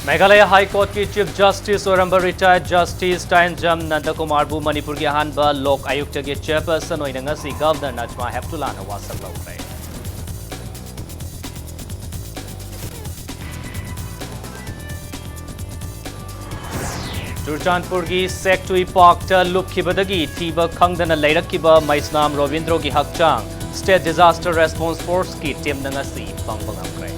Meghalaya high court की chief justice और retired justice टाइनजम नंदकुमार मणिपुर की अहम लोक आयुक्त की चेयरपर्सन गवर्नर नजमा हेप्तुल्ला वासक लौरे। चुरचांदपुर की सेक्टुई पार्क लुपखिबदगी थीब खंगदना लेरक्किबा मैस्नाम रोबिंद्रो की हकचांग स्टेट डिजास्टर रेस्पॉन्स फोर्स की टीम फंग नमग्रे।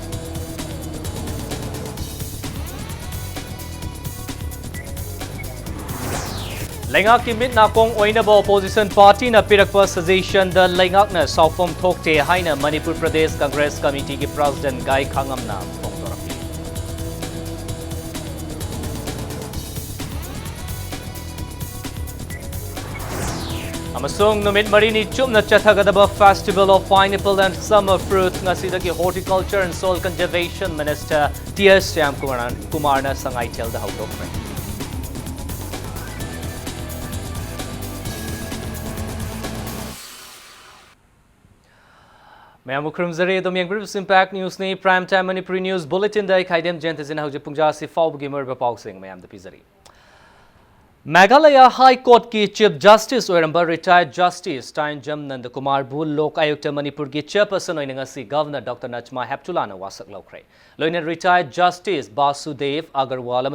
लेंगाक की मिट नाकोंग ओइनब ओपोजिशन पार्टी न पिरक सजेशन द लेंगाक न सौफम थोकते हाइना मणिपुर प्रदेश कांग्रेस कमिटी की प्रेसिडेंट गाय खांगमना फोंदोरक्ली। अमसोंग नुमित मरीनी चुपना चथगदब festival of pineapple and summer fruit ngasiदगी horticulture and soil conservation minister TS Shyam Kumar न संगाइथेल द हौदोखरे। मैं खुरमजरे इम्पैक्ट न्यूज़ ने prime time Manipuri news bulletin खाइदेम जेंतजिन हौजे पुंजासी फाउबगी मरबा पाउसिंग मैम पीजरी। मेघालय हाई कोर्ट की चीफ जस्टिस रिटायर्ड जस्टिस टाइनजम नंदकुमार लोक आयुक्त मणिपुर की chairperson governor doctor Najma Heptulla वासक लौरे। लोइना retired justice Basudev Agrawal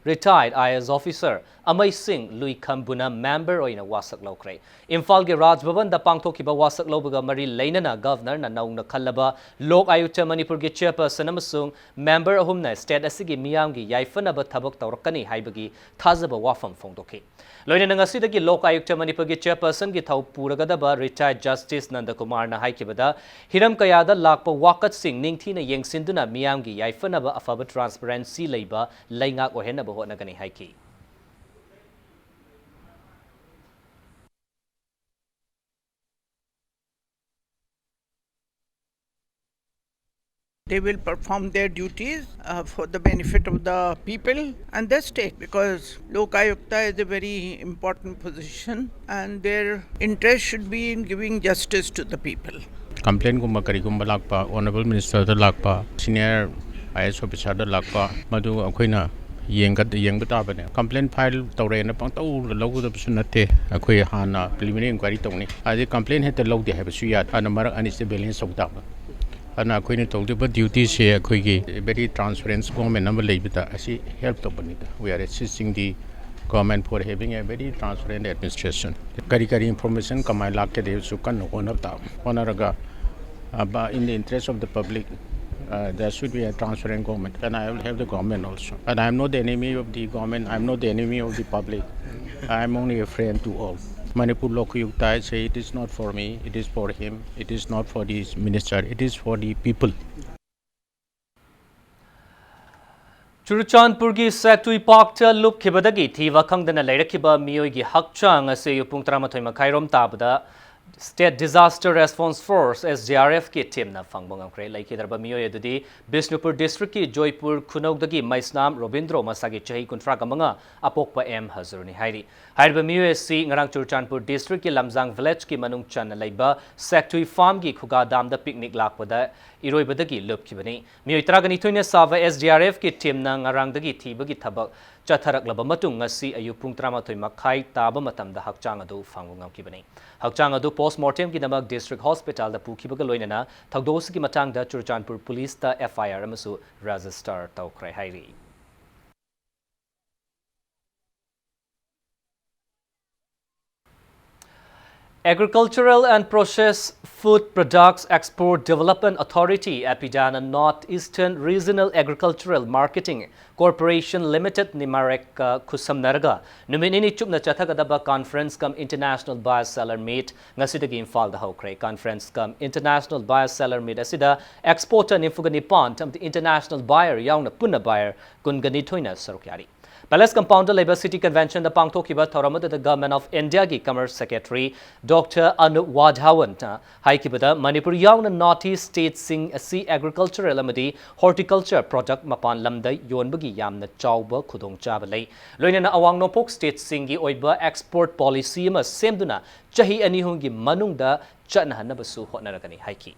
retired IAS officer Amay Singh लुईखम्बुना मेंबर वासक लौरे। इम्फाल के राजभवन पांथोखिबा वासक लौबगा मरी लेनना गवर्नर नौना खल्लबा लोक आयुक्त मणिपुर की चेयरपर्सन मेंबर अहुमना स्टेट असिगी मियामगी याइफनब थबक तौरकनी हाइबगी थाजब वाफम फोंदोखे। लोइना ngasiदगी लोक आयुक्त मणिपुर की चेयरपर्सन की थौ पुरगदबा रिटायर्ड जस्टिस नंदकुमार हाइकिबदा हिरम कयादा लाकपा वाकत सिंह निंगथीना येंगसिंदुना मियामगी याइफनब अफब ट्रांसपेरेंसी लेबा लेंगाक ओहेनब होनगनी हाइकी। They will perform their duties for the benefit of the people and the state, because Lokayukta is a very important position and their interest should be in giving justice to the people. Complaint gumba karigumba lakpa honorable minister da lakpa senior IAS officer da lakpa madu akoina yengba tabane complaint file tawre na pang taw logu da bisu natte akoi hana preliminary inquiry tawni adi complaint heta logde ha bisu ya ana marak ani se balance sokta ana akoini tawde duty se akoi gi very transparent government number leibita asi help to banita we are assisting the government for having a very transparent administration kari information kamai lakke de su kan onata onaraga in the interest of the public there should be a transparent government, and I will have the government also. And I am not the enemy of the government, I am not the enemy of the public. I am only a friend to all. Manipur Lokayukta say it is not for me, it is for him, it is not for the minister, it is for the people. Churachandpur की सेक्टुई park लुपखिबदगी थीवा खंगदना लेरक्किबा मियोगी हकचांग असे पुंग 13 मखाइरोम ताबदा state disaster response force SDRF की team न फंगबंगखरे लेकिदरबा मियोय अदुदी बिष्णुपुर डिस्ट्रिक्ट की जोयपुर खुनौदगी मैस्नाम रोबिंद्रो मसागी चही 19 अपोकपा M हजरुनी हाइरी हाइरबा मियोय सी ngarang चुरचांदपुर डिस्ट्रिक्ट की लमजांग विलेज की मनुंग चन लेबा सेक्टुई फार्म की खुगादाम द पिकनिक लाकपदा इरोइबदगी लुपखिबनी मियोय 13 सावा SDRF की टीम न ngarangdagi थीबगी थबक चथरकलब मतुंग ngasi ayu pung 13 makhai taba matamda hakchang adu fangungam kibani hakchang adu postmortem ki namak district hospital da pukhibaga loinana thagdos ki matang da Churachandpur police ta FIR amasu register tawkrai hairi Agricultural and Processed Food Products Export Development Authority Epidana Northeastern Regional Agricultural Marketing Corporation Limited Nimarek Kusamnarga Numinini Chupna Chathagadaba Conference come International Buyer-Seller Meet Ngasidagi Infal the Hokre Conference come International Buyer-Seller Meet Asida Exporter Nifugani Pont the International Buyer Yauna Puna Buyer Gungani Toina Sarukyari Palace Compound Labour City Convention the Pangtokiba Thoramada the Government of India ki Commerce Secretary Dr. Anup Wadhawan Haikibada Manipur Yauna Northeast State Sing Sea Agricultural Amadi Horticulture Product Mapan Lamda Yonbagi Yamna Chauba Kudong Chabalay Loinana Awang Nopok State Singi Oiba Export Policy Ma Semduna Chahi Anihungi Manungda Chanhanabasu Hotnarakani Haiki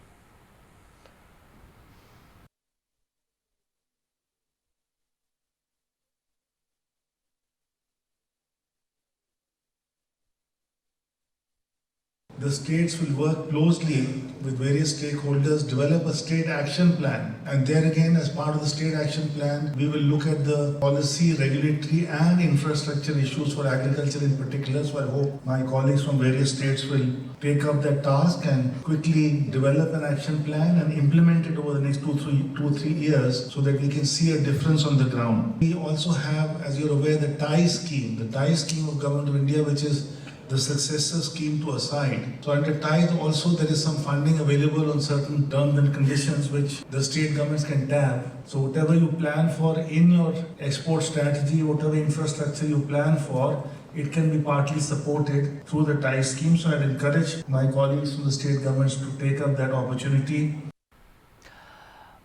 the states will work closely with various stakeholders, develop a state action plan. And there again, as part of the state action plan, we will look at the policy, regulatory and infrastructure issues for agriculture in particular. So I hope my colleagues from various states will take up that task and quickly develop an action plan and implement it over the next 2-3 years so that we can see a difference on the ground. We also have, as you're aware, the TIE scheme of Government of India, which is the successor scheme to ASIDE. So under TIE also there is some funding available on certain terms and conditions which the state governments can tap. So whatever you plan for in your export strategy, whatever infrastructure you plan for, it can be partly supported through the TIE scheme. So I'd encourage my colleagues from the state governments to take up that opportunity.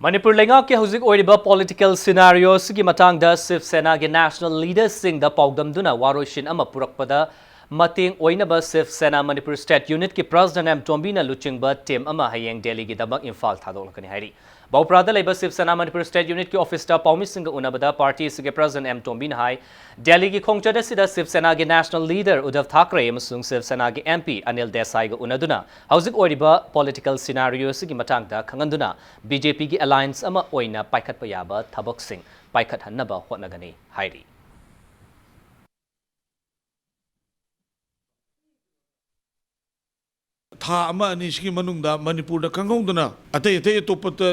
Manipur Lengak ke huzik oiriba political scenario sigi matangda Shiv Sena ge national leaders sing da paugdamduna waroshin ama purakpada mating oinaba Shiv Sena Manipur State Unit ki President M Tombina luchingba team ama hayeng Delhi gi dabak Imphal thadolakani hairi Bauprada leba Shiv Sena Manipur State Unit ki office ta paumi singa unabada party sige President M Tombina hai Delhi gi khongchada sida Shiv Sena ge national leader Uddhav Thackeray amasung Shiv Sena ge MP Anil Desai ga unaduna hauzik oiriba political scenario sigi matangda khanganduna BJP gi alliance ama oina paikhatpa yaba thabak sing paikhat hannaba hotnagani hairi tha ama ani sigi manungda Manipur da kangongduna atay topata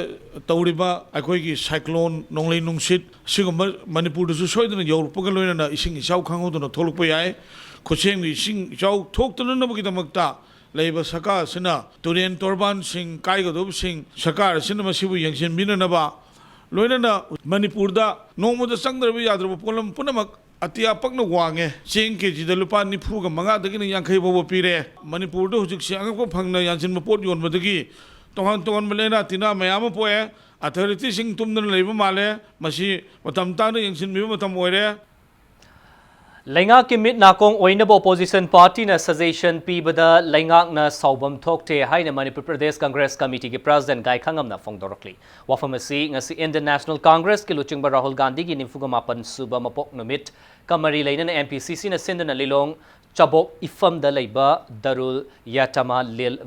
tawriba akhoi gi cyclone nonglei nungsit sigum Manipur da su soidana yorpaga loina na ising isau kangongduna tholukpa yai khocheng gi ising isau thoktuna nabagi damakta leiba saka sina Turian Torban sing kaigadob sing sakar sina masibu yangsin binanaba loina na Manipur da nongmoda sangdarba yadraba polam punamak Atia pakna wange cheng ke ji da lupa nifu ga manga dagi ni yankhai bobo pire Manipur da hujik si angak ko phangna yansin ma pot yon badagi tongan malena tina mayama poe authority sing tumdan leiba male masi matam ta na yansin mi matam oire Lengak ki mit nakong oinaba opposition party na suggestion pibada Lengak na saubam thokte haina Manipur Pradesh Congress Committee ki President Gai Khangam na phongdorokli wafamasi ngasi Indian National Congress ki luchingba Rahul Gandhi gi nimfuga mapan suba mapok numit kamari leina na MPCC na sindana lilong chabok ifam da leiba Darul Yatama Lil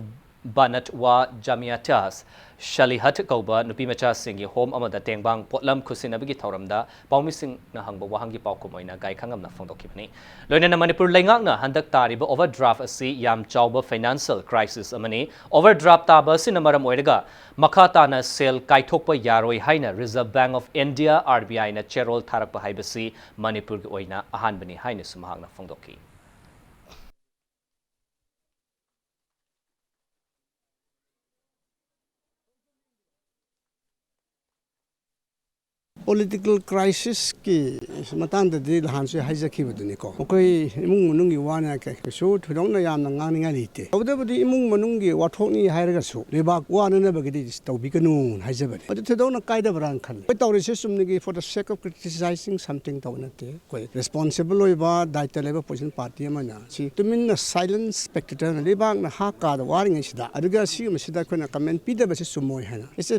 Banat wa Jamiatas Shalihat kauba nupi macha singi home amada tengbang potlam khusinabigi thauramda paumising na hangba wahangi paukumoina Gai Khangam na phongdokibani loina na Manipur Lengak na handak tariba overdraft asi yam chawba financial crisis amani overdraft taba sinamaram oiraga makhata na sel kaithokpa yaroi haina Reserve Bank of India RBI na cherol tharakpa haibasi Manipur gi oina ahanbani haina sumahang na phongdoki Political crisis ki matanda di lahan su haizaki buduni ko koi imung manungi wana ka so thudong na yam na ngani ngani te awdabudi imung manungi wathokni hairaga su lebak wana na bagidi tawbi kanu haizabari adu thudong na kaida bran khan koi tawri se sumni for the sake of criticizing something tawnate koi responsible oiba daita leba position party amana si tumin na silent spectator na lebak na ha ka da waring sida aduga si masida koi na comment pida base sumoi hana it's a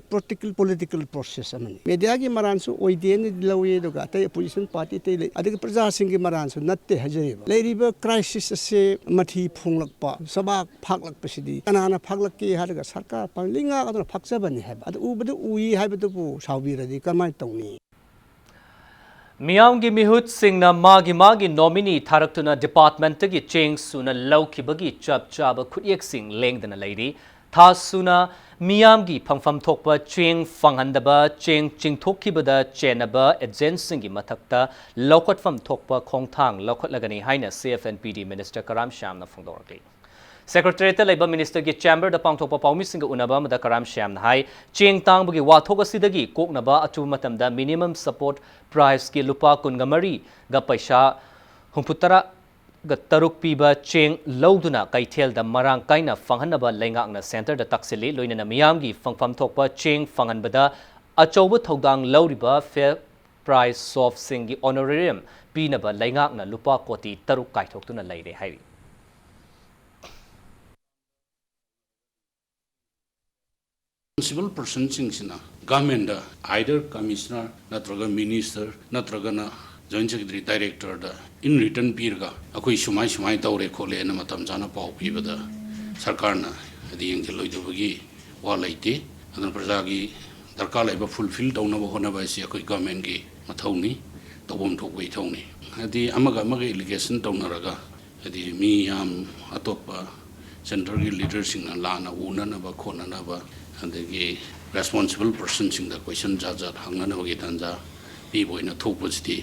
political process amani media gi maran su oideni lawi doga tay opposition party tay le adig praja singi maran su natte hajariba leiriba crisis se mathi phunglakpa sabak phaklak pasidi anana phaklakki hadaga sarkar panglinga aduna phakjabani haba adu ubadu ui habadu bu sawbiradi kamai tawni Miyamgi mihut singna magi nominee tharaktuna department gi cheng suna laukibagi chab khuyek sing lengdana leiri tha suna Miyamgi phangpham thokpa cheng fanghandaba cheng chingthokibada chenaba agency gi mathakta lokotfam thokpa khongthang lokotlagani haina CFNPD Minister Karam Shyam na phongdorakli Secretary Labor Minister gi chamber da pangthokpa paumi singa unaba mada Karam Shyam na hai cheng tangbagi wathoga sidagi koknaba atu matamda minimum support price ki lupa kungamari ga paisa humputara Taruk piba cheng lauduna kaithel da marang kaina fanghanaba lengak na center da taksili loinana miyamgi fangfam thokpa cheng fanghanbada achauba thodang lauriba fair price of singi honorarium pinaba lengak na lupa koti taruk kaithoktuna leire hairi responsible person sina government either commissioner natraga minister natraga na joint secretary director da in return pirga akoi sumai tawre khole na matam jana pau pibada सरकारना यदि यंगलोइदबगी वा लेते अदन प्रजागी दरकार लेबा fulfil तौनब होनब है अखोई government की मथौनी तौबम थोकबई थौनी यदि अमगा अमगा इलिगेशन तौनरगा यदि मी याम अतोपा सेंट्रल की लीडर सिंह लाना उननब खोननब अदगी रेस्पॉन्सिबल पर्सन सिंह द क्वेश्चन जाजर हंगनबगी तंजा पीबोइना थोपसिति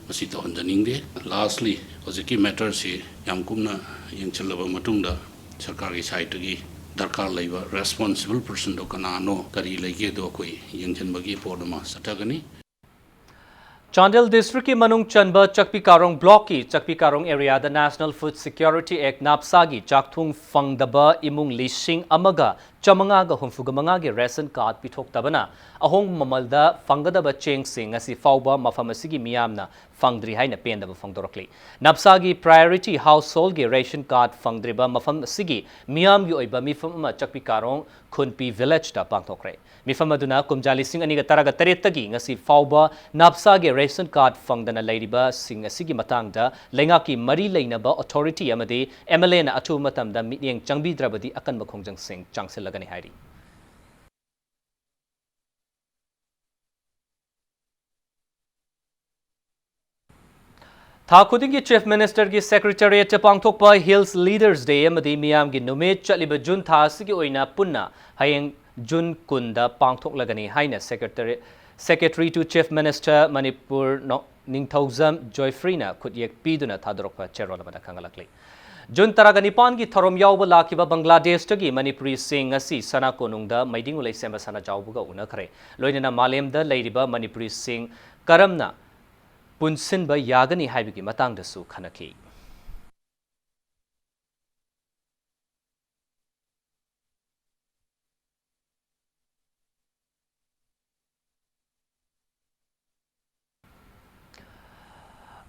मसी तौहनजनिंगदे लास्टली हजिकी मैटर से याम कुमना यंगचलब मतुंगदा सरकार की साइड की दरकार लेबा रेस्पॉन्सिबल पर्सन दो कनानो करी लेगे दो कोई यंगजनबगी पोरमा सटगनी चांडिल डिस्ट्रिक्ट की मनुंग चंबा चकपी कारोंग ब्लॉक की चकपी कारोंग एरिया द नेशनल फूड सिक्योरिटी एक्ट नापसा की चाकथुंग फंगदबा इमुंग लिशिंग अमगा चमंगा हुंफुग मंगा के रेशन कार्ड पिथोक्तबना अहोंग ममलदा फंगदबा चेंग सिंग असि फाउबा मफम असिगी मियामना फंगद्री हाइना पेंदबा फंगदोरकली नापसा की प्रायोरिटी हाउस होल्ड के रेशन कार्ड फंगद्रिबा मफम असिगी मियाम की ओइबा मिफम अमा चकपी कारोंग खुनपी विलेज दा पांगथोकरे मिफम अदुना कुमजाली सिंग अनिगा तरागा तरेतगी ngasi फाउबा नापसा के रेशन कार्ड फंगदना लेरिबा सिंग असिगी मतंगदा लेंगा की मरी लेनबा अथॉरिटी अमदे एमएलए ना अथु मतमदा मियेंग चंगबीद्रबदी अकन बखोंजंग सिंग चांगसिलगनी हाइरी था खुदिंग की चीफ मिनिस्टर की सेक्रेटरीट पांगथोकपा हिल्स लीडर्स डे अमदी मियाम की नुमेत चलिब जून था सिगी ओइना पुन्ना हयेंग जून कुंदा पांगथोकलगनी हाइना secretary to chief minister Manipur Ningthoujam जॉयफ्रीना खुदियक पीदुना थादोरकपा चेरोल अमदा खंगलकली जून तरागा निपान की थरोम यावब लाखिबा बांग्लादेश की मणिपुरी सिंग असि सना कोनुंगदा मैदिंग उलैसेम सना जावबुगा उनखरे लोइनना मालेमदा लैरिबा मणिपुरी सिंग करमना पुनसिनबा यागनी हाइबगी मतंगदसु खनखी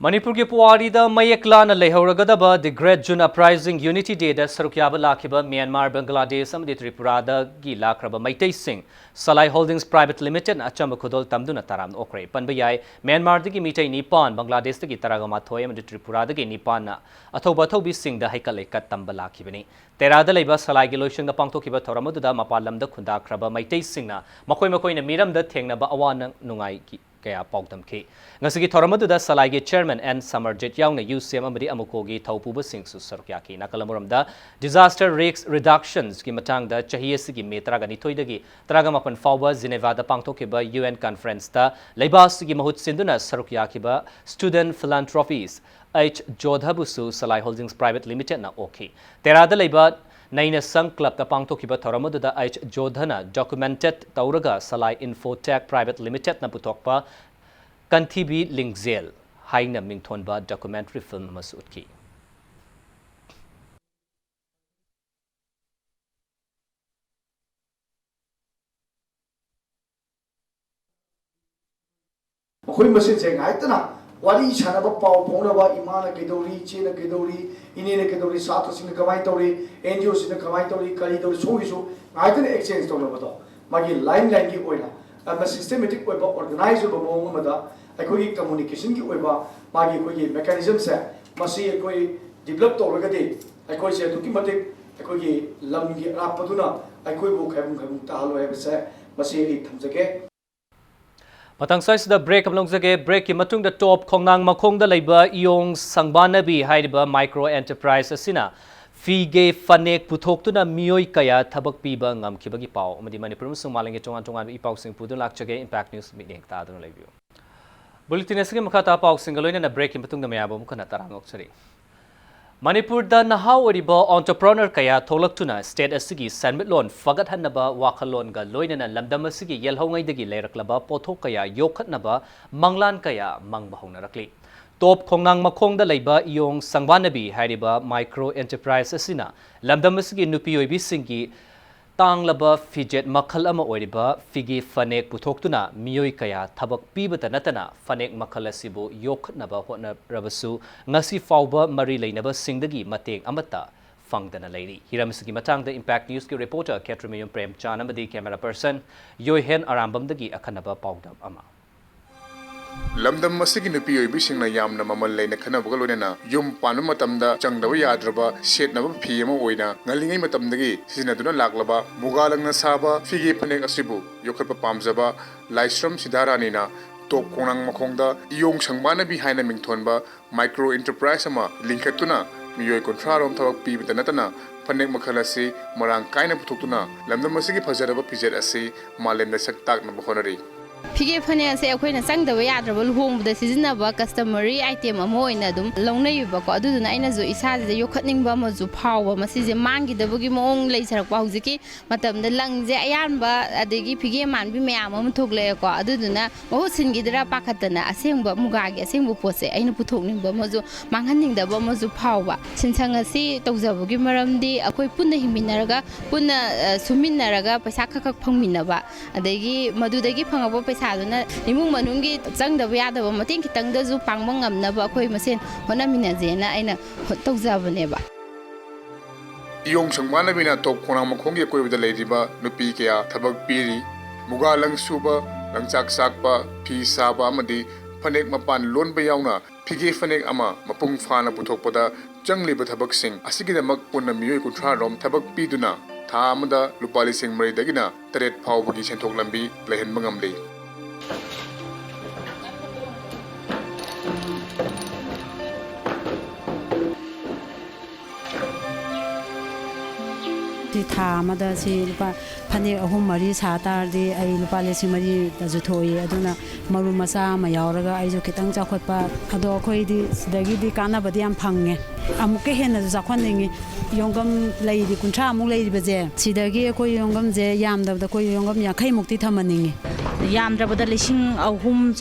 मणिपुर के पुआरी मयेक्लान लेहौरगदब द great June uprising unity day सरुक लाखिब म्यांमार बांग्लादेश त्रिपुरा की लाख्रब मैतई सिंह सलाई होल्डिंग्स प्राइवेट लिमिटेड अचंब खुदोल तमदुना तराम ओक्रे पनब याय म्यांमार की मीटई निपान बांग्लादेश की तरगमाथोय त्रिपुरा की निपान अथौब अथौबी सिंह हैकल लेकत तंब लाखिबनी तेराद लेब सलाई लोइसंग पांथोखिब थौरमदुद मपान लमद खुंदाख्रब मैतई सिंह मखोय मखोयना मिरमद थेंगनब अवान नुंगाई कया पाउदमखी ngasi थौरमदुद सलाई के चेयरमैन एन समरजित याउना यूसीएम अमदी अमुकोगी थौपुब सिंगसु सरुक्याकी नाकलमुरमदा डिजास्टर रिस्क रिडक्शंस की मतंगदा चाहिएसिगी मे तरागनिथोइदगी तरागमापन फाउबा जिनेवादा पांथोखिबा यूएन कॉन्फ्रेंस ता लेबासगी महुत सिंदुना सरुक्याकीबा स्टूडेंट फिलांथ्रोपीज एच जोधबुसु सलाई होल्डिंग्स प्राइवेट लिमिटेड ना ओखी तेरादा लेबा नैना संघ क्लब पांथोखिबा थौरमदुदा एच जोधना डॉक्यूमेंटेड तौरगा सलाई इन्फोटेक प्राइवेट लिमिटेड ना पुथोकपा कंथीबी लिंगजेल हाइना मिंगथोनबा डॉक्यूमेंट्री फिल्म मसूदकी मखोई मसिन से गाइतना वाली छानबा पाव फोनबा इमाना केदौरी चेना केदौरी इनेना केदौरी साथ सिंह कमाई तौरी एनजीओ सिंह कमाई तौरी करी तौरी सोगिसु गाइतना एक्सचेंज तौनबदो मागी लाइन की ओइना अम सिस्टमेटिक ओइबा ऑर्गेनाइज ओइबा मोंग मदा अखोई कम्युनिकेशन की ओइबा मागी कोई मैकेनिज्म से मसी कोई डेवलप तौरगदे अखोई से दुकी मतिक अखोई लम की रापदुना अखोई बु खैबुं ताहलो हेबसे मसी थमजगे मतंग साइस द ब्रेक अमलोंगजगे ब्रेक की मतुंग द टॉप खोंगनांग मखोंग द लेबा इयोंग संगबानबी हाइबा माइक्रो एंटरप्राइज असिना फीगे फनेक पुथोक्तुना मियोय कया थबक पीबा ngamkhibagi पाव अमदि मणिपुर मुसुंग मालेंगे चोंगान चोंगान इपाव सिंह पुदुन लाक्चगे इंपैक्ट न्यूज मीटिंग तादुन लेबियो बुलेटिन असगे मखाता पाव सिंग लोइना ब्रेक की मतुंग द मयाबो मुखना तरांगोक्सरी मणिपुर द नहा ओरिबा एंटरप्रेन्योर कया थोलक्तुना स्टेट असगी सनमिटलोन फगतहनबा वाखलोनगा लोइना लमदम असगी येलहौंगैदगी लेरकलबा पोथोक कया योखतनबा मंगलान कया मंगबा हौनरकली टॉप खोंगनांग मखोंग द लेबा इयोंग संगबानबी हाइरिबा माइक्रो एंटरप्राइज असिना लमदम असगी नुपी ओइबी सिंगी तांगलबा फिजेट मखल अमा ओइरिबा फिगी फनेक पुथोक्तुना मियोय कया थबक पीबता नतना फनेक मखल असिबु योखतनबा होनरबसु ngasi फाउबा मरी लेनबा सिंगदगी मतेंग अमता फंगदना लेरी हिरमसगी मतंग द इंपैक्ट न्यूज के रिपोर्टर कैट्रमेयम प्रेम चानमदी कैमरा पर्सन योहेन आरामबमदगी अखनबा पाउदम अमा lamdam masigi nupi oibisingna yamna mamal leina khanabaga loinena yum panu matamda changdaba yadraba setnaba phi ama oina ngalingai matamdagi sisinaduna laklaba mugalangna saba fige phanek asibu yokhatpa pamjaba laisram sidaranina top konang makhongda iyong sangbana bi haina mingthonba micro enterprise ama linkhatuna miyoi kontrarom thawak pibita natana phanek makhalasi marang kaina puthokuna lamdam masigi phajaraba pijet ase malemda saktak na bahonari ꯐꯤꯒꯦ ꯐꯅꯦꯛꯁꯦ ꯑꯩꯈꯣꯏꯅ ꯆꯪꯗꯕ ꯌꯥꯗ꯭ꯔꯕ ꯂꯨꯍꯣꯡꯕꯗ ꯁꯤꯖꯤꯟꯅꯕ customary item ꯑꯃ ꯑꯣꯏꯅ ꯑꯗꯨꯝ ꯂꯧꯅꯩꯕꯀꯣ ꯑꯗꯨꯗꯨꯅ ꯑꯩꯅꯁꯨ ꯏꯁꯥꯁꯤꯗ ꯌꯣꯛꯈꯠꯅꯤꯡꯕ ꯑꯃꯁꯨ ꯐꯥꯎꯕ ꯃꯁꯤꯁꯦ ꯃꯥꯡꯈꯤꯗꯕꯒꯤ ꯃꯑꯣꯡ ꯂꯩꯖꯔꯛꯄ ꯍꯧꯖꯤꯛꯀꯤ ꯃꯇꯝꯗ ꯂꯪꯁꯦ ꯑꯌꯥꯟꯕ ꯑꯗꯒꯤ ꯐꯤꯒꯦ ꯃꯥꯟꯕꯤ ꯃꯌꯥꯝ ꯑꯃ ꯊꯣꯛꯂꯛꯑꯦꯀꯣ ꯑꯗꯨꯗꯨꯅ ꯃꯍꯨꯠ ꯁꯤꯟꯈꯤꯗ꯭ꯔꯥ ꯄꯥꯈꯠꯇꯅ ꯑꯁꯦꯡꯕ ꯃꯨꯒꯥꯒꯤ ꯑꯁꯦꯡꯕ ꯄꯣꯠꯁꯦ ꯑꯩꯅ ꯄꯨꯊꯣꯛꯅꯤꯡꯕ ꯑꯃꯁꯨ ꯃꯥꯡꯍꯟꯅꯤꯡꯗꯕ ꯑꯃꯁꯨ ꯐꯥꯎꯕ ꯁꯤꯟꯁꯪ ꯑꯁꯤ ꯇꯧꯖꯕꯒꯤ ꯃꯔꯝꯗꯤ ꯑꯩꯈꯣꯏ ꯄꯨꯟꯅ ꯍꯤꯡꯃꯤꯟꯅꯔꯒ ꯄꯨꯟꯅ ꯁꯨꯃꯤꯟꯅꯔꯒ ꯄꯩꯁꯥ ꯈꯛ ꯐꯪꯃꯤꯟꯅꯕ ꯑꯗꯒꯤ ꯃꯗꯨꯗꯒꯤ ꯐꯪꯉꯛꯄ ꯄꯩꯁꯥꯗꯨꯅ ꯏꯃꯨꯡ ꯃꯅꯨꯡꯒꯤ ꯆꯪꯗꯕ ꯌꯥꯗꯕ ꯃꯇꯦꯡ ꯈꯤꯇꯪꯗꯁꯨ ꯄꯥꯡꯕ ꯉꯝꯅꯕ ꯑꯩꯈꯣꯏ ꯃꯁꯦꯟ ꯍꯣꯠꯅꯃꯤꯟꯅꯖꯦꯅ ꯑꯩꯅ ꯇꯧꯖꯕꯅꯦꯕ iyong sangmanabina top konang makhonggi akoibada leiriba nupi kaya thabak piri muga lang suba langchak sakpa phi saba amadi phanek mapan lonba yauna phige phanek ama mapung phana puthokpada changliba thabak sing asigidamak punna miyoi kunthra rom thabak piduna tha amada lupa lising mari dagina taret phawbagi senthok lambi lehenba ngamli ꯊꯥ ꯑꯃꯗ ꯁꯤ ꯂꯨꯄꯥ ꯐꯅꯦꯛ ꯑꯍꯨꯝ ꯃꯔꯤ ꯁꯥ ꯇꯥꯔꯗꯤ ꯑꯩ ꯂꯨꯄꯥ 4,000ꯗꯁꯨ ꯊꯣꯛꯏ ꯑꯗꯨꯅ ꯃꯔꯨ ꯃꯆꯥ ꯑꯃ ꯌꯥꯎꯔꯒ ꯑꯩꯁꯨ ꯈꯤꯇꯪ ꯆꯥꯎꯈꯠꯄ ꯑꯗꯣ ꯑꯩꯈꯣꯏꯗꯤ ꯁꯤꯗꯒꯤꯗꯤ ꯀꯥꯟꯅꯕꯗꯤ ꯌꯥꯝ ꯐꯪꯉꯦ ꯑꯃꯨꯛꯀ ꯍꯦꯟꯅꯁꯨ ꯆꯥꯎꯈꯠꯅꯤꯡꯉꯤ ꯌꯣꯡꯒꯝ ꯂꯩꯔꯤ 30ꯃꯨꯛ ꯂꯩꯔꯤꯕꯁꯦ ꯁꯤꯗꯒꯤ ꯑꯩꯈꯣꯏ ꯌꯣꯡꯒꯝꯁꯦ ꯌꯥꯝꯗꯕꯗ ꯑꯩꯈꯣꯏ ꯌꯣꯡꯒꯝ 50ꯃꯨꯛꯇꯤ ꯊꯝꯍꯟꯅꯤꯡꯉꯤ ꯌꯥꯝꯗ꯭ꯔꯕꯗ 3,500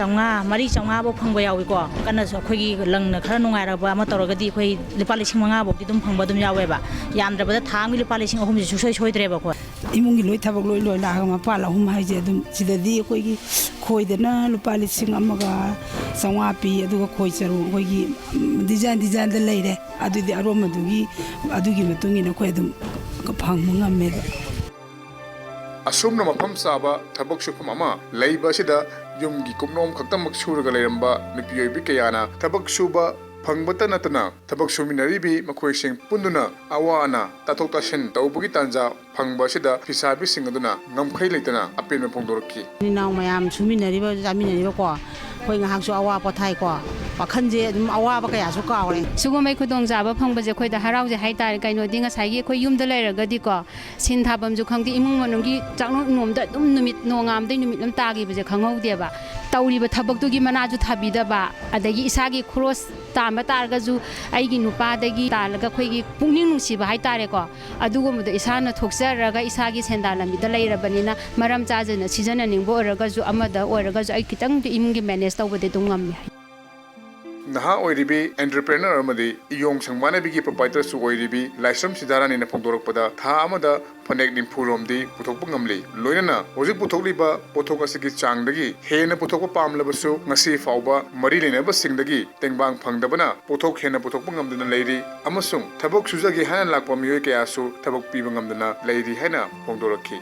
4,500 ꯐꯥꯎ ꯐꯪꯕ ꯌꯥꯎꯏꯀꯣ ꯀꯟꯅꯁꯨ ꯑꯩꯈꯣꯏꯒꯤ ꯂꯪꯅ ꯈꯔ ꯅꯨꯡꯉꯥꯏꯔꯕ ꯑꯃ ꯇꯧꯔꯒꯗꯤ ꯑꯩꯈꯣꯏ ꯂꯨꯄꯥ 5,000 ꯐꯥꯎꯗꯤ ꯑꯗꯨꯝ ꯐꯪꯕ ꯑꯗꯨꯝ ꯌꯥꯎꯋꯦꯕ ꯌꯥꯝꯗ꯭ꯔꯕꯗ ꯊꯥ ꯑꯃꯒꯤ ꯂꯨꯄꯥ 3,000 ꯁꯨꯡꯁꯣꯏ ꯁꯣꯏꯗ꯭ꯔꯦꯕ ꯑꯩꯈꯣꯏ ꯏꯃꯨꯡꯒꯤ ꯂꯣꯏ ꯊꯕꯛ ꯂꯣꯏ ꯂꯥꯛꯑꯒ ꯃꯄꯥꯜ 3 ꯍꯥꯏꯁꯦ ꯑꯗꯨꯝ ꯁꯤꯗꯗꯤ ꯑꯩꯈꯣꯏꯒꯤ ꯈꯣꯏꯗꯅ ꯂꯨꯄꯥ 1,500 ꯄꯤ ꯑꯗꯨꯒ ꯈꯣꯏ ꯆꯔꯨ ꯑꯩꯈꯣꯏꯒꯤ ꯗꯤꯖꯥꯏꯟꯗ ꯂꯩꯔꯦ ꯑꯗꯨꯗꯤ ꯑꯗꯨꯒꯤ ꯃꯇꯨꯡ ꯏꯟꯅ ꯑꯩꯈꯣꯏ ꯑꯗꯨꯝ ꯐꯪꯕ ꯉꯝꯃꯦꯕ asumna mafam saba thabak sufam ama leiba sida yumgi kumnom khaktamak suraga leiramba nupiyoibi kayana thabak suba fangbata natana thabak suminaribi makhoi sing punduna awana tathok tasin tawbugi tanja fangba sida fisabi singaduna ngamkhai leitana apen phongdorki ninaw mayam suminariba jaminariba ko khoi ngahaksu awa pothai ko wakhanje adum awaba kayasu kaawre ꯁꯤꯒꯨꯝꯕ ꯈꯨꯗꯣꯡꯆꯥꯕ ꯐꯪꯕꯁꯦ ꯑꯩꯈꯣꯏꯗ ꯍꯔꯥꯎꯖꯩ ꯍꯥꯏꯇꯥꯔꯦ ꯀꯩꯅꯣꯗꯤ ꯉꯁꯥꯏꯒꯤ ꯑꯩꯈꯣꯏ ꯌꯨꯝꯗ ꯂꯩꯔꯒꯗꯤꯀꯣ ꯁꯤꯟ ꯊꯥꯐꯝꯁꯨ ꯈꯪꯗꯦ ꯏꯃꯨꯡ ꯃꯅꯨꯡꯒꯤ ꯆꯥꯛꯅꯣꯝ ꯅꯣꯝꯗ ꯑꯗꯨꯝ ꯅꯨꯃꯤꯠ ꯅꯣꯡꯉꯥꯝꯗꯩ ꯅꯨꯃꯤꯠ ꯑꯃ ꯇꯥꯈꯤꯕꯁꯦ ꯈꯪꯍꯧꯗꯦꯕ ꯇꯧꯔꯤꯕ ꯊꯕꯛꯇꯨꯒꯤ ꯃꯅꯥꯁꯨ ꯊꯥꯕꯤꯗꯕ ꯑꯗꯒꯤ ꯏꯁꯥꯒꯤ ꯈꯨꯔꯣꯁ ꯇꯥꯟꯕ ꯇꯥꯔꯒꯁꯨ ꯑꯩꯒꯤ ꯅꯨꯄꯥꯗꯒꯤ ꯇꯥꯜꯂꯒ ꯑꯩꯈꯣꯏꯒꯤ ꯄꯨꯛꯅꯤꯡ ꯅꯨꯡꯁꯤꯕ ꯍꯥꯏꯇꯥꯔꯦꯀꯣ ꯑꯗꯨꯒꯨꯝꯕꯗꯣ ꯏꯁꯥꯅ ꯊꯣꯛꯆꯔꯒ ꯏꯁꯥꯒꯤ ꯁꯦꯟꯗꯥꯟ ꯂꯝꯕꯤꯗ ꯂꯩꯔꯕꯅꯤꯅ ꯃꯔꯝ ꯆꯥꯖꯅ ꯁꯤꯖꯤꯟꯅꯅꯤꯡꯕ ꯑꯣꯏꯔꯒꯁꯨ ꯑꯃꯗ ꯑꯣꯏꯔꯒꯁꯨ ꯑꯩ ꯈꯤꯇꯪꯗꯤ ꯏꯃꯨꯡꯒꯤ ꯃꯦꯅꯦꯖ ꯇꯧꯕꯗꯤ ꯑꯗꯨꯝ ꯉꯝꯃꯤ naha oiribi entrepreneur amadi iyong sangmanabigi proprietor su oiribi laisram sidarani na phongdorakpada tha amada phanek nimphuromdi puthokpa ngamli loinana hojik puthokliba pothok asigi changdagi hena puthokpa pamlabasu ngasi fauba mari lenaba singdagi tengbang phangdabana pothok hena puthokpa ngamduna leiri amasung thabok sujagi hana lakpa miyoi kayasu thabok piba ngamduna leiri hena phongdorakhi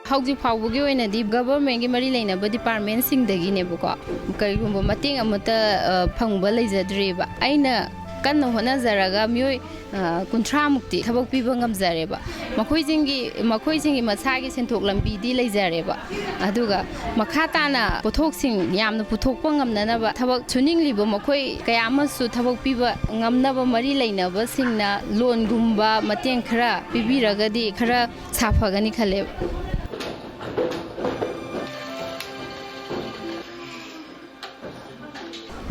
ꯍꯧꯖꯤꯛ ꯐꯥꯎꯕꯒꯤ ꯑꯣꯏꯅꯗꯤ ꯒꯕꯔꯃꯦꯟꯒꯤ ꯃꯔꯤ ꯂꯩꯅꯕ ꯗꯤꯄꯥꯔꯠꯃꯦꯟꯁꯤꯡꯗꯒꯤꯅꯦꯕꯀꯣ ꯀꯔꯤꯒꯨꯝꯕ ꯃꯇꯦꯡ ꯑꯃꯠꯇ ꯐꯪꯕ ꯂꯩꯖꯗ꯭ꯔꯤꯕ ꯑꯩꯅ ꯀꯟꯅ ꯍꯣꯠꯅꯖꯔꯒ ꯃꯤꯑꯣꯏ 30ꯃꯨꯛꯇꯤ ꯊꯕꯛ ꯄꯤꯕ ꯉꯝꯖꯔꯦꯕ ꯃꯈꯣꯏꯁꯤꯡꯒꯤ ꯃꯁꯥꯒꯤ ꯁꯦꯟꯊꯣꯛ ꯂꯝꯕꯤꯗꯤ ꯂꯩꯖꯔꯦꯕ ꯑꯗꯨꯒ ꯃꯈꯥ ꯇꯥꯅ ꯄꯣꯠꯊꯣꯛꯁꯤꯡ ꯌꯥꯝꯅ ꯄꯨꯊꯣꯛꯄ ꯉꯝꯅꯅꯕ ꯊꯕꯛ ꯁꯨꯅꯤꯡꯂꯤꯕ ꯃꯈꯣꯏ ꯀꯌꯥ ꯑꯃꯁꯨ ꯊꯕꯛ ꯄꯤꯕ ꯉꯝꯅꯕ ꯃꯔꯤ ꯂꯩꯅꯕꯁꯤꯡꯅ ꯂꯣꯟꯒꯨꯝꯕ ꯃꯇꯦꯡ ꯈꯔ ꯄꯤꯕꯤꯔꯒꯗꯤ ꯈꯔ ꯁꯥꯐꯒꯅꯤ ꯈꯜꯂꯦꯕ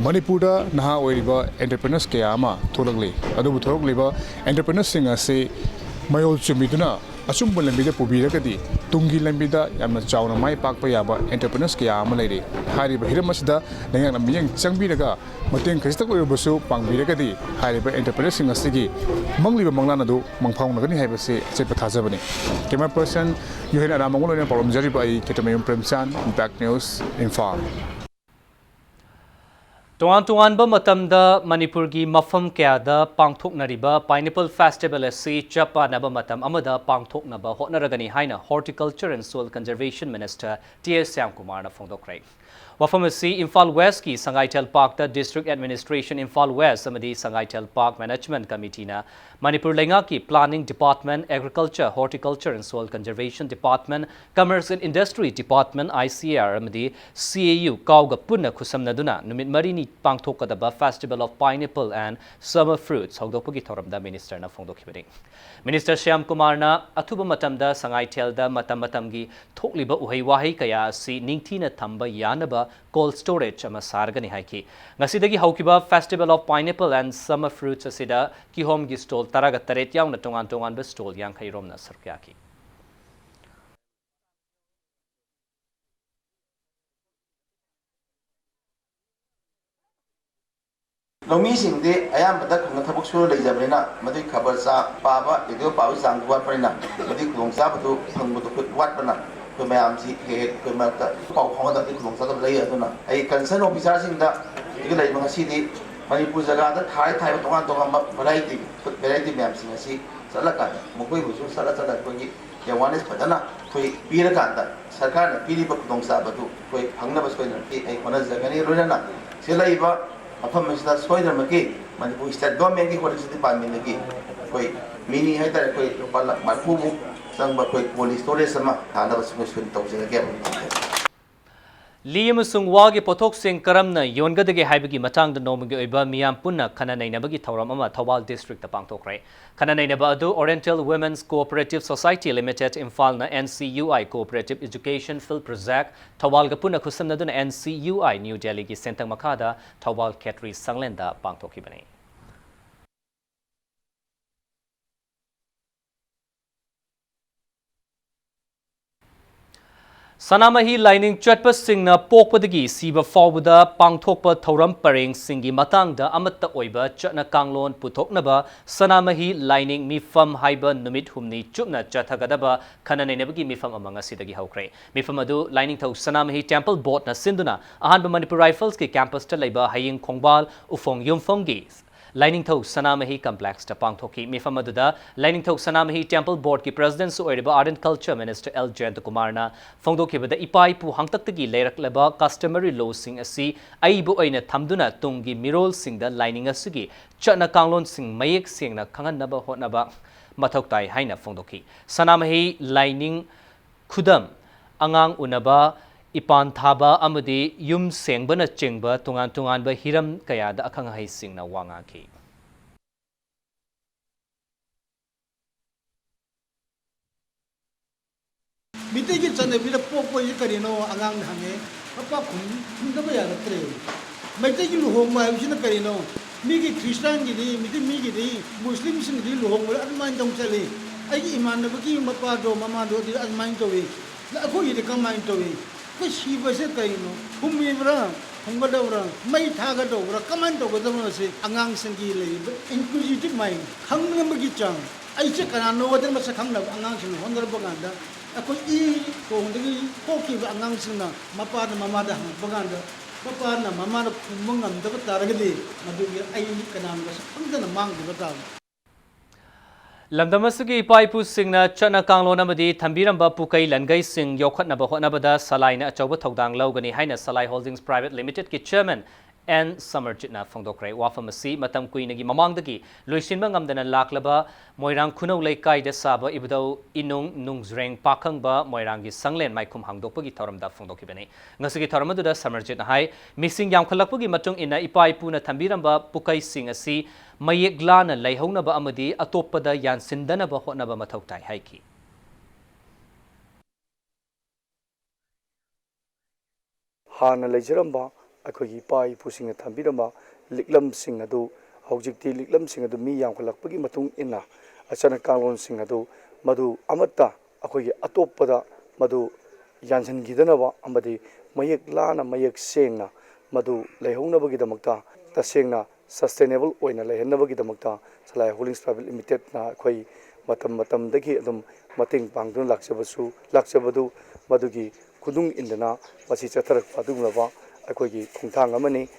Manipurda naha oiriba entrepreneurs kaya ama tholakli adubu thorokliba entrepreneurs singa se mayol chumiduna asumbu lambida pubiragadi tungi lambida yamna chawna mai pakpa yaba entrepreneurs kaya ama leire hariba hiramasida nangna miyang changbiraga mateng khasta oibasu pangbiragadi hariba entrepreneurs singa sigi mangliba manglana du mangphaunagani haibase chepa thajabani camera person yohena ramangolena paramjari bai ketamayum premchan impact news Imphal Tuan-tuan ba matamda Manipurgi mafam kayada pangthoknariba Pineapple Festival asi chapa naba matam amada pangthoknaba hotnaragani haina Horticulture and Soil Conservation Minister T.S. Syamkumar na phongdokrai. Wafam asi Imphal West ki Sangaitel Park da District Administration Imphal West amadi Sangaitel Park Management Committee na Manipur Lenga ki Planning Department, Agriculture, Horticulture and Soil Conservation Department, Commerce and Industry Department ICR amadi CAU kauga punna khusamnaduna numit marini pangthokadaba Festival of Pineapple and Summer Fruits hogdokpagi thoramda Minister na phongdokhibani. Minister Syamkumar na athuba matamda Sangaitel da matam-matamgi thokliba uhai wahi kaya asi ningthina thamba yanaba cold storage ama sargani haiki. Ngasidagi haukiba Festival of Pineapple and Summer Fruits asida kihom gi stall taraga taret yauna tongan-tongan ba stall yang khairomna sarkyaki. Lawmiꯁꯤꯡꯗꯤ ꯑꯌꯥꯝꯕꯗ ꯈꯨꯡꯒꯪ ꯊꯕꯛ ꯁꯨꯔ ꯂꯩꯖꯕꯅꯤꯅ ꯃꯗꯨꯒꯤ ꯈꯕꯔ ꯄꯥꯕ radio ꯄꯥꯕꯒꯤ ꯆꯥꯡ ꯋꯥꯠꯄꯅꯤꯅ ꯃꯗꯨꯒꯤ ꯈꯨꯗꯣꯡꯆꯥꯕꯗꯨ ꯐꯪꯕꯗꯨ ꯋꯥꯠꯄꯅ ꯑꯩꯈꯣꯏ ꯃꯌꯥꯝꯁꯤ ꯍꯦꯛ ꯑꯩꯈꯣꯏ ꯃꯔꯛꯇ ꯄꯥꯎ ꯐꯥꯎꯅꯗꯕꯒꯤ ꯈꯨꯗꯣꯡꯆꯥꯗꯕ ꯂꯩ ꯑꯗꯨꯅ ꯑꯩ ꯀꯟꯁꯔꯟ ꯑꯣꯐꯤꯁꯥꯔꯁꯤꯡꯗ ꯁꯤꯒ ꯂꯩꯕ ꯉꯁꯤꯗꯤ ꯃꯅꯤꯄꯨꯔ ꯖꯒꯥꯗ ꯊꯥꯏꯕ ꯇꯣꯉꯥꯟ-ꯇꯣꯉꯥꯟꯕ ꯚꯦꯔꯥꯏꯇꯤ ꯃꯌꯥꯝꯁꯤꯡ ꯑꯁꯤ ꯆꯠꯂꯀꯥꯟꯗ ꯃꯈꯣꯏꯕꯨꯁꯨ ꯆꯠꯂ ꯑꯩꯈꯣꯏꯒꯤ ꯑꯦꯋꯥꯔꯅꯦꯁ ꯐꯖꯅ ꯑꯩꯈꯣꯏ ꯄꯤꯔꯀꯥꯟꯗ ꯁꯔꯀꯥꯔꯅ ꯄꯤꯔꯤꯕ ꯈꯨꯗꯣꯡꯆꯥꯕꯗꯨ ꯑꯩꯈꯣꯏ ꯐꯪꯅꯕ ꯁꯣꯏꯗꯅ ꯑꯩ ꯍꯣꯠꯅꯖꯒꯅꯤ ꯂꯣꯏꯅꯅ ꯁꯤ ꯂꯩꯕ ꯃꯐꯝ ꯑꯁꯤꯗ ꯁꯣꯏꯗꯅꯃꯛꯀꯤ ꯃꯅꯤꯄꯨꯔ ꯁ꯭ꯇꯦꯠ ꯒꯣꯔꯃꯦꯟꯒꯤ ꯍꯣꯔꯇꯤꯀꯜꯆꯔ ꯗꯤꯄꯥꯔꯠꯃꯦꯟꯇꯒꯤ ꯑꯩꯈꯣꯏ ꯃꯤꯅꯤ ꯍꯥꯏꯇꯥꯔꯦ ꯑꯩꯈꯣꯏ ꯂꯨꯄꯥ _40,000 ꯆꯪꯕ ꯑꯩꯈꯣꯏ ꯀꯣꯜ ꯁ꯭ꯇꯣꯔꯦꯖ ꯑꯃ ꯊꯥꯅꯕ ꯁꯣꯏꯗꯅ ꯇꯧꯖꯔꯒꯦ. Li amasung wagi pothoksing karamna yonggadage haibagi matangda nomagi oiba miyam punna khana nainabagi thauram ama Thawal District ta pangthokrai. Khana nainaba adu Oriental Women's Cooperative Society Limited Imphal na NCUI Cooperative Education Field Project Thawal ga punna khusamnaduna NCUI New Delhi gi sentang makhada Thawal Ketri Sanglenda pangthokibani. Sanamahi lining chatpa singna pokpadagi siba fawbuda pangthokpa thoram pareng singi matangda amatta oiba chatna kanglon puthoknaba Sanamahi lining mifam haiba numit humni chupna chathagadaba khanainabagi mifam amanga sidagi haukrai. Mifam adu lining thau Sanamahi Temple Board na sinduna ahanba Manipur Rifles ki campus ta laiba haying khongbal ufong yumfongi Lining Thau Sanamahi Complex ta pangthoki mifam aduda Lining Thau Sanamahi Temple Board ki President su oiriba Art and Culture Minister L. Jayantakumar na phongdokhibada ipai pu hangtaktagi leiraklaba customary law sing asi aibu oina thamduna tungi mirol singda lining asugi chana kanglon sing mayek singna khanganaba hotnaba mathoktai haina phongdokhi Sanamahi lining khudam angang unaba Ipan thaba amadi yum sengbana chengba tungan ba hiram kayada akhang hai singna wanga ki. Mitegi chane bila popo yi karino angang hange papa khum da ba ya tre mitegi lu hong ma yi na karino migi Christian gi di migi di Muslim sing di lu hong an man jong chale ai iman na bagi mapa do mama do di an man to wi la ko yi de kam man to wi ko shi ba se karino hum mi bra hum ga do bra mai tha ga do bra kaman to ga da se angang sing gi le inclusive mind khang na magi chang ai che kana no wa de ma sa khang na angang sing hon gar ba ga da ako I ko ndagi ko ki ba angang sing na mapa na mama da bagan da papa na mama na mungam da ba taragdi madu ai kana ba sa khang da na mang da ta Lamdamasugi Paipu Singna Chana Kanglon amadi Thambiramba Pukai Langai Singh Yokhatnaba Hotnabada Salaina Achauba Thodang Laugani Haina Salai Holdings Private Limited ki Chairman and Samarjitna Phongdokrai Wafamasi Matam Kuinagi Mamangdagi Luisinba Ngamdana Laklaba Moirang Kuno Laikai de Saba Ibdo Inung Nungsreng Pakangba Moirangi Sanglen Maikum Hangdokpagi Thoramda Phongdokibani Ngasigi Thoramadada Samarjitna Hai Missing Yamkhalakpagi Matung ina Ipaipuna Thambiramba Pukai Singh asi Mayek glana laihaunaba amadi atopada yansindanaba hotnaba mathautai haiki Hana lejaramba akhoi pai pusing thambiramba liklam sing adu haujikti liklam sing adu mi yamkhalakpagi matung ina achana kanglon sing adu madu amatta akhoi atopada madu yansin gidanaba amadi mayek lana mayek sengna madu laihaunabagi damakta tasengna sustainable oina lehenabagi damakta Salai Holdings Private Limited na khoi matam dagi adum mating pangdun laksabadu madugi kudung indana masi chatharak padunglaba akhoi gi khungthang amani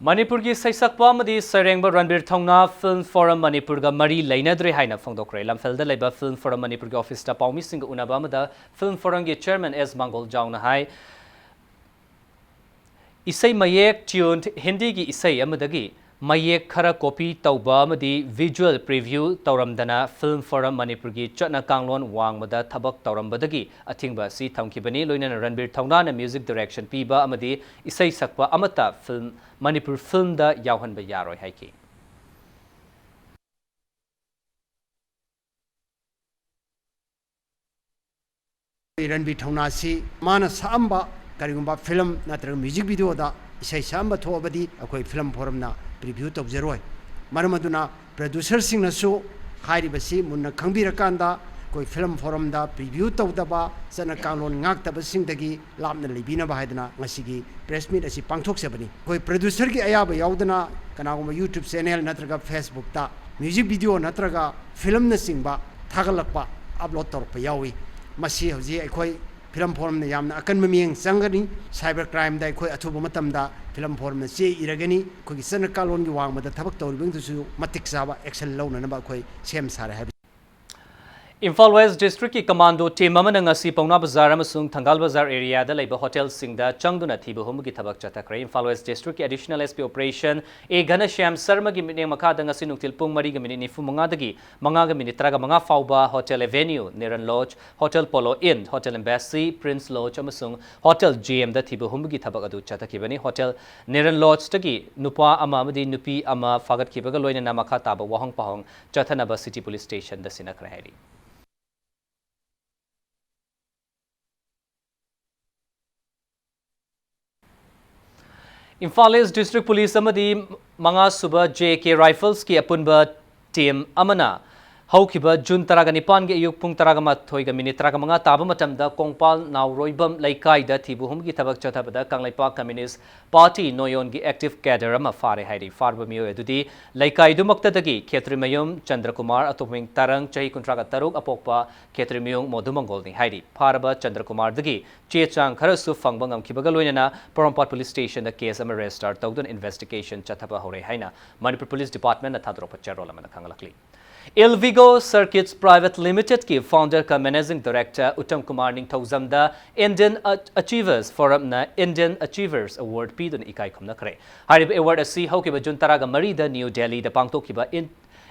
Manipur ki saisakpa amadi sarengba Ranbir Thongna Film Forum Manipur ga mari leinadre haina phongdokre lamfelda leba Film Forum Manipur ga office ta paumi sing unaba amada Film Forum ge chairman S Mangol Jauna hai isai mayek tune Hindi gi isai amadagi mayek khara copy tauba amadi visual preview tauramdana Film Forum Manipur gi chatna kanglon wangmada thabak taurambadagi athingba si thamkibani loinana Ranbir Thongna na music direction piba amadi isai sakpa amata film Manipur film da yauhanba yaroi haiki Ranbir Thongna si mana samba karigumba film natrag music video da isai samba thobadi akoi film forum na preview tawjeroi maramaduna producer sing na so khairi basi munna khangbira kanda koi film forum da preview tawdaba sana kanglon ngak taba sing dagi lamna libina ba haidana ngasigi press meet asi pangthok sebani koi producer gi ayaba yaudana kanaguma YouTube channel natraga Facebook ta music video natraga film na singba thagalakpa upload torpa yawi masi hoji akoi film forum na yamna akan mamiyang sangani cyber crime da akoi athuba matam da film forum na che iragani koi sana kalon gi wang mada thabak tawribeng tu matik saba action law na ba koi sem sare ha Imphal West District ki commando team amana ngasi Pauna Bazar amasung Thangal Bazar area da leiba hotel singda changduna thibu humgi thabak chatakre Imphal West District ki additional SP operation e Ghanashyam Sharma gi mineng makha da ngasi nungtil pung mari ga minute nifu manga dagi manga ga minute traga manga fauba Hotel Avenue Niran Lodge Hotel Polo Inn Hotel Embassy Prince Lodge amasung Hotel GM da thibu humgi thabak adu chatakibani Hotel Niran Lodge tagi nupa ama amadi nupi ama fagat kibaga loina na makha taba wahong pahong Chathanaba City Police Station da sinakra hari Imphal East District Police amadi manga suba JK Rifles ki apunba team amana haukiba June taraga nipan ge ayuk pung taraga mathoi ga minute taraga manga taba matamda Kongpal Nauroibam Laikai da thibu humgi thabak chathabada Kanglaipak Communist Party Noyon gi active cadre ama fare hairi farba miyo edudi Laikai dumakta dagi Khetrimayum Chandrakumar atoping tarang chahi kuntraga taruk apokpa Khetrimayung Modumangol ni hairi farba Chandrakumar dagi chechang kharasu fangbang amkibaga loinana Porompat Police Station da case ama restart tawdun investigation chathaba hore haina Manipur Police Department na thadropa charol amana khangalakli Ilvigo Circuits Private Limited ki founder ka managing director Uttam Kumar Ningthozam da Indian Achievers Forum na Indian Achievers Award pi dun ikai khumna khare harib award asi haukiba jun taraga mari da New Delhi da pangtokkiba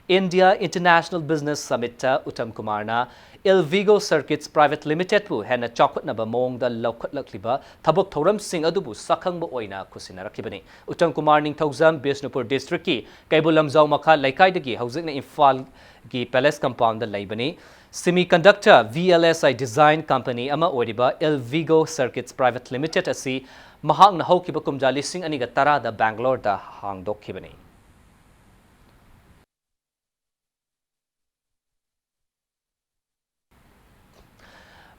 India International Business Summit ta Uttam Kumar na Ilvigo Circuits Private Limited pu hena chakutnaba mong da laukhatlakliba thabok thoram sing adubu sakhangba oina kusinarakibani Uttam Kumar Ningthozam Bishnupur District ki Kaibulamjau makha laikai dagi haujikna Imphal gi Palace Compound da laibani Semiconductor VLSI Design Company ama oriba Ilvigo Circuits Private Limited asi mahang na haukiba kumja lising aniga tara da Bangalore da hangdokkibani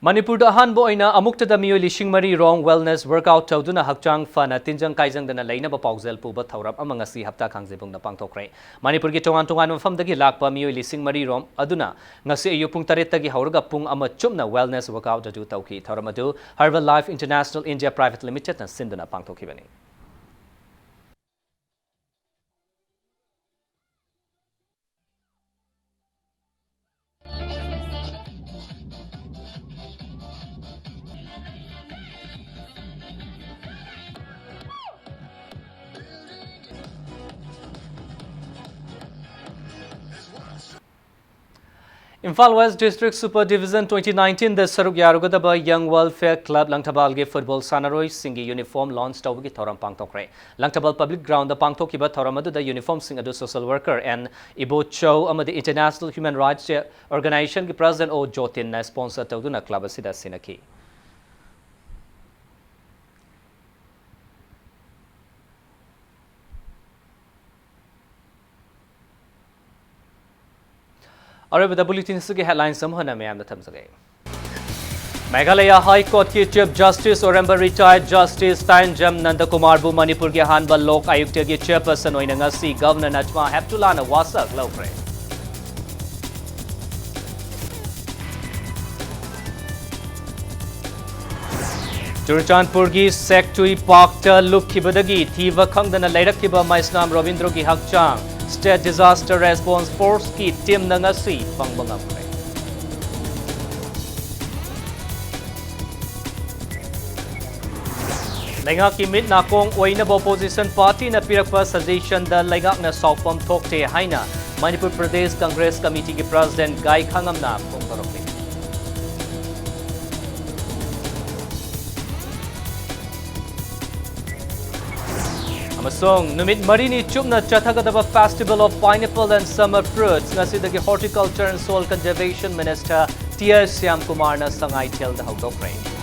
Manipur da han boina amukta da miyo lishing mari wrong wellness workout tawduna hakchang fana tinjang kaijang dana laina ba paujel pu ba thauram amanga si hapta khangjebung na pangthokre Manipur gi tongan tongan mafam dagi lakpa miyo lishing mari rom aduna ngasi ayu pung taret tagi haurga pung ama chumna wellness workout adu tawki thauram adu Harvard Life International India Private Limited na sinduna pangthokibani Imphal West District Super Division 2019 the Saruk Yarugadaba Young Welfare Club Langtabal ge football sanaroi singi uniform launch tawgi thoram pangtokre Langtabal Public Ground da pangthokiba thoram adu da uniform sing adu social worker and Ibo Chow amadi International Human Rights Organization ki President O Jotin na sponsor tawduna club asida sinaki और with the bulletin के headlines समूहना में आम थम सके Meghalaya high court के chief justice और retired justice ताइनजम Nandkumar बु मणिपुर के हानबा लोक आयुक्त के चेयरपर्सन ओइना ngasi गवर्नर नजमा हेप्तुला ना वासक लौक्रे Churachandpur ki Sektui Park ta lukhibadagi thiva khangdana leirakhiba Maisnam Ravindra ki hakchang State Disaster Response Force ki team na ngasi pangbangam. Laingak ki mit nakong oinab opposition party na pirakpa suggestion da laingak na sawpam thokte haina Manipur Pradesh Congress Committee ki President Gai Khangam na pongtarokte. Amasong numit marini chupna chathagadaba Festival of Pineapple and Summer Fruits ngasidagi Horticulture and Soil Conservation Minister T.S. Syam Kumar na sangay tel da hawdokre.